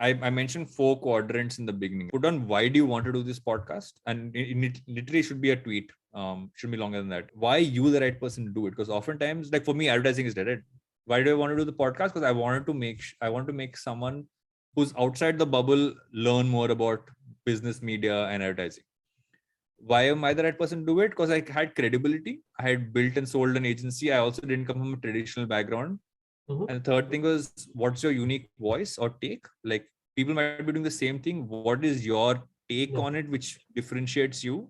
I mentioned 4 quadrants in the beginning. Put on why do you want to do this podcast? And it literally should be a tweet. Shouldn't be longer than that. Why you the right person to do it? Because oftentimes, like for me, advertising is dead. Right? Why do I want to do the podcast? Because I want to make someone who's outside the bubble learn more about business, media, and advertising. Why am I the right person to do it? Because I had credibility. I had built and sold an agency. I also didn't come from a traditional background. And the third thing was, what's your unique voice or take? Like people might be doing the same thing. What is your take on it, which differentiates you?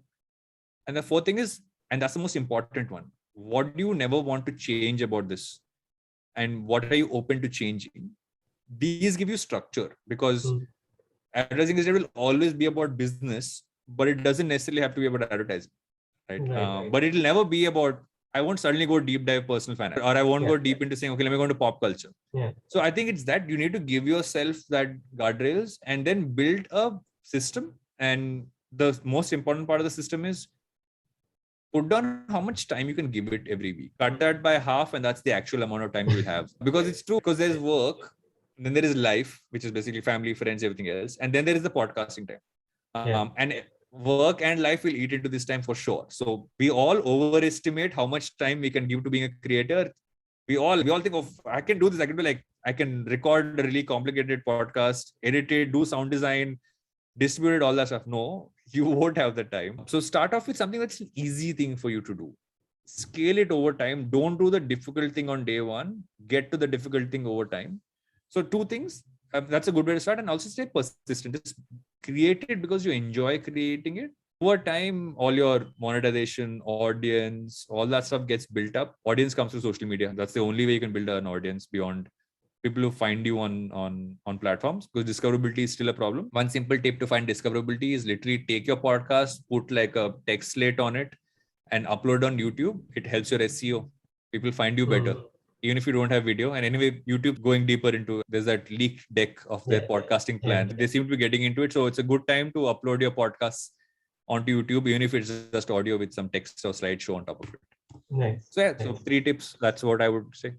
And the fourth thing is, and that's the most important one. What do you never want to change about this? And what are you open to changing? These give you structure, because advertising is, it will always be about business, but it doesn't necessarily have to be about advertising. Right. But it'll never be about, I won't suddenly go deep dive personal finance, or I won't go deep into saying, okay, let me go into pop culture. So I think it's that you need to give yourself that guardrails and then build a system. And the most important part of the system is put down how much time you can give it every week. Cut that by half, and that's the actual amount of time you'll have. Because it's true, because there's work, then there is life, which is basically family, friends, everything else. And then there is the podcasting time. And work and life will eat into this time for sure. So we all overestimate how much time we can give to being a creator. We all think of, I can do this. I can record a really complicated podcast, edit it, do sound design, distribute it, all that stuff. No, you won't have the time. So start off with something that's an easy thing for you to do. Scale it over time. Don't do the difficult thing on day one. Get to the difficult thing over time. So 2 things. That's a good way to start. And also stay persistent. Just create it because you enjoy creating it. Over time, all your monetization, audience, all that stuff gets built up. Audience comes through social media. That's the only way you can build an audience beyond people who find you on platforms, because discoverability is still a problem. One simple tip to find discoverability is literally take your podcast, put like a text slate on it, and upload on YouTube. It helps your SEO. People find you better, even if you don't have video. And anyway, YouTube going deeper into, there's that leaked deck of their podcasting plan. They seem to be getting into it. So it's a good time to upload your podcasts onto YouTube, even if it's just audio with some text or slideshow on top of it. Nice. So 3 tips. That's what I would say.